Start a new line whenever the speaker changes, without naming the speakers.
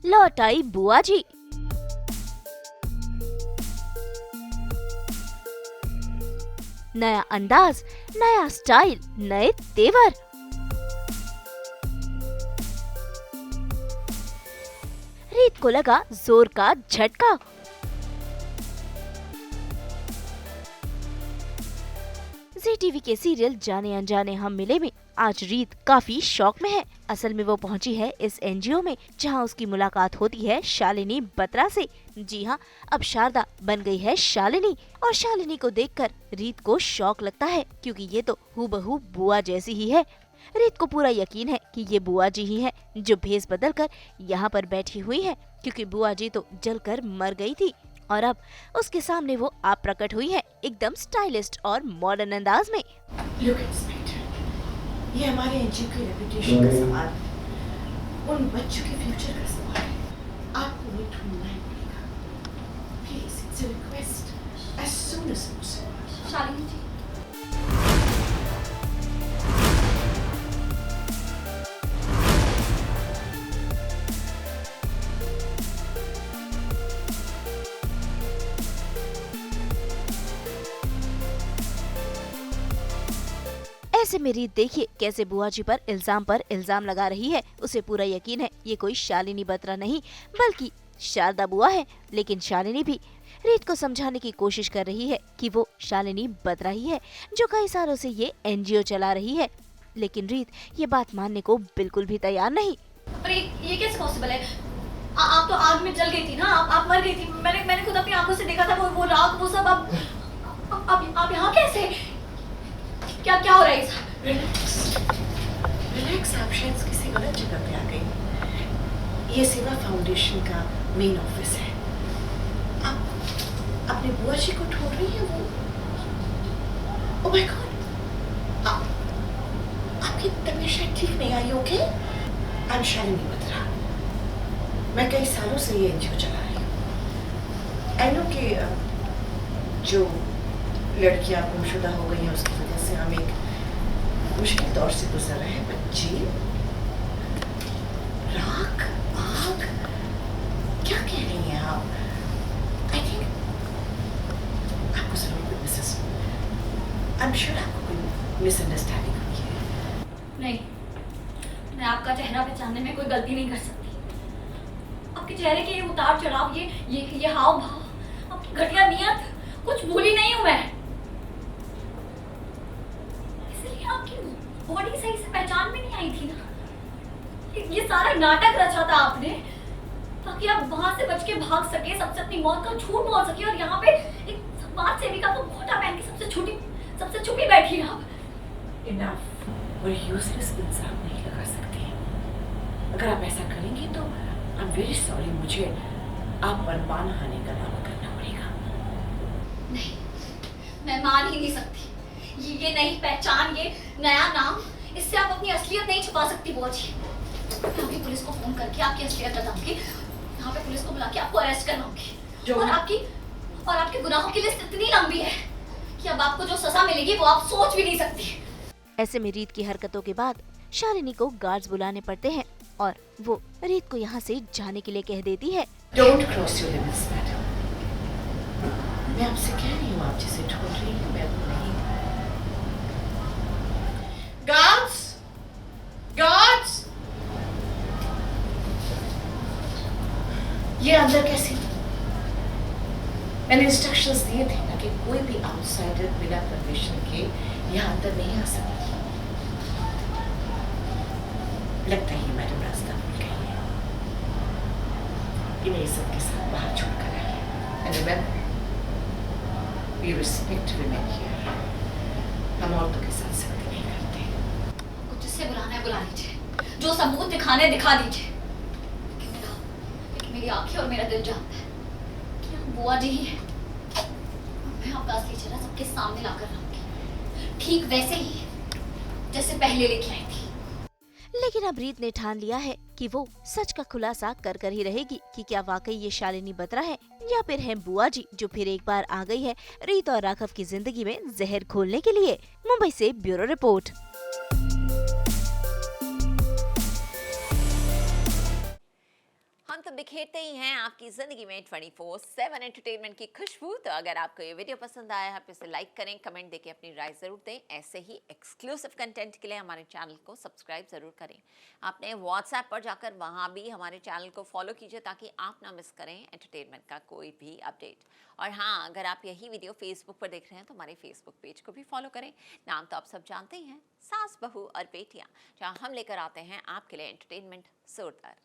लौट आई बुआ जी। नया अंदाज, नया स्टाइल, नए तेवर। रीत को लगा जोर का झटका। जी टीवी के सीरियल जाने अनजाने हम मिले में आज रीत काफी शौक में है। असल में वो पहुंची है इस एनजीओ में जहां उसकी मुलाकात होती है शालिनी बत्रा से। जी हाँ, अब शारदा बन गई है शालिनी और शालिनी को देखकर रीत को शौक लगता है क्योंकि ये तो हूबहू बुआ जैसी ही है। रीत को पूरा यकीन है कि ये बुआ जी ही है जो भेस बदल कर यहाँ पर बैठी हुई है, क्योंकि बुआ जी तो जलकर मर गई थी और अब उसके सामने वो आप प्रकट हुई है एकदम स्टाइलिस्ट और मॉडर्न अंदाज में।
Look, इंस्पेक्टर, ये हमारे एनजीओ की रेपुटेशन का सवाल, उन बच्चों के फ्यूचर का सवाल है। आपको उन्हें ढूंढना ही पड़ेगा। Please, it's a request, as soon as possible।
Shalini ji,
ऐसे में रीत देखिए कैसे बुआ जी पर इल्जाम लगा रही है। उसे पूरा यकीन है ये कोई शालिनी बत्रा नहीं बल्कि शारदा बुआ है। लेकिन शालिनी भी रीत को समझाने की कोशिश कर रही है कि वो शालिनी बत्रा ही है जो कई सालों से ये एनजीओ चला रही है। लेकिन रीत ये बात मानने को बिल्कुल भी तैयार नहीं।
पर ये कैसे पॉसिबल है? आप तो आग में जल गई थी ना, आप मर गई थी। मैंने खुद अपनी आंखों से देखा था वो राख, वो सब। अब आप यहाँ कैसे? क्या हो रहा है?
रिलैक्स, आप शायद किसी गलत जगह पे आ गई। ये सेवा फाउंडेशन का मेन ऑफिस है। आप अपनी बुआ जी को ढूंढ रही हैं? वो ओह माय गॉड, आपकी तबीयत शायद ठीक नहीं आई। Okay, I am Shalini Batra. मैं कई सालों से ये एनजीओ चला रही हूँ। आई नो कि जो लड़कियां गुमशुदा हो गई हैं उसकी वजह से हम एक मुश्किल दौर से गुजर रहे हैं। बच्ची, राख, आग, क्या कह रही हैं आप? आई थिंक आपको जरूर कोई आई एम श्योर आपको कोई मिसअंडरस्टैंडिंग हुई है।
नहीं, मैं आपका चेहरा पहचानने में कोई गलती नहीं कर सकती। आपके चेहरे के ये उतार चढ़ाव, ये हाव भाव, आपकी घटिया नियत, कुछ भूली नहीं हूँ मैं। इसलिए आपकी बॉडी सही से पहचान में नहीं आई थी ना। ये सारा नाटक रचा था आपने ताकि आप वहां से बच के भाग सके, सबसे अपनी मौत का झूठ बोल सके, और यहाँ पे एक समाज सेविका को घोटा पहन के सबसे छुपी बैठी हैं आप।
इनफ, और यूजलेस इल्जाम नहीं लगा सकते। अगर आप ऐसा करेंगे तो आई एम वेरी सॉरी, मुझे आप पर मानहानि का दावा करना पड़ेगा।
नहीं, मैं मान ही नहीं सकती। ये नई पहचान, ये नया नाम, इससे आप अपनी असलियत नहीं छुपा सकती बुआ जी। मैं अभी पुलिस को फोन करके आपकी असलियत बताऊंगी। यहाँ पे पुलिस को बुला के आपको अरेस्ट करवाऊंगी। और आपकी गुनाहों की लिस्ट इतनी लंबी है कि अब आपको जो सजा मिलेगी वो आप सोच भी नहीं सकती।
ऐसे में रीत की हरकतों के बाद शालिनी को गार्ड्स बुलाने पड़ते हैं और वो रीत को यहाँ से जाने के लिए कह देती है।
Don't cross your limits madam. मैं आपसे कह रही हूँ, आप जिसे ढूंढ रही हैं मैं वो नहीं। गार्ड्स, गार्ड्स, ये अंदर कैसे? मैंने इंस्ट्रक्शंस दिए थे ना कि कोई भी आउटसाइडर बिना परमिशन के यहाँ अंदर नहीं आ सकता। लगता है मैडम रास्ता भूल गई है। इन्हें इज्जत के साथ बाहर छोड़कर आइए। And remember, we respect women here. हम औरतों के साथ सख्ती नहीं करते।
कुछ जिससे बुलाना है बुला लीजिए, जो सबूत दिखाने हैं दिखा दीजिए। मेरी आंखें और मेरा दिल जानता है कि आप बुआ जी ही हैं। मैं आपका असली चेहरा सबके सामने लाकर रखूंगी, ठीक वैसे ही जैसे पहले लेके आई थी।
लेकिन अब रीत ने ठान लिया है कि वो सच का खुलासा कर ही रहेगी कि क्या वाकई ये शालिनी बत्रा है या फिर है बुआ जी जो फिर एक बार आ गई है रीत और राघव की जिंदगी में जहर घोलने के लिए। मुंबई से ब्यूरो रिपोर्ट।
तो बिखेरते ही हैं आपकी ज़िंदगी में 24/7 एंटरटेनमेंट की खुशबू। तो अगर आपको ये वीडियो पसंद आया है, आप इसे लाइक करें, कमेंट देके अपनी राय ज़रूर दें। ऐसे ही एक्सक्लूसिव कंटेंट के लिए हमारे चैनल को सब्सक्राइब ज़रूर करें। आपने व्हाट्सएप पर जाकर वहाँ भी हमारे चैनल को फॉलो कीजिए ताकि आप ना मिस करें एंटरटेनमेंट का कोई भी अपडेट। और हाँ, अगर आप यही वीडियो फेसबुक पर देख रहे हैं तो हमारे फेसबुक पेज को भी फॉलो करें। नाम तो आप सब जानते ही हैं, सास, बहू और बेटियाँ, जहाँ हम लेकर आते हैं आपके लिए एंटरटेनमेंट जोरदार।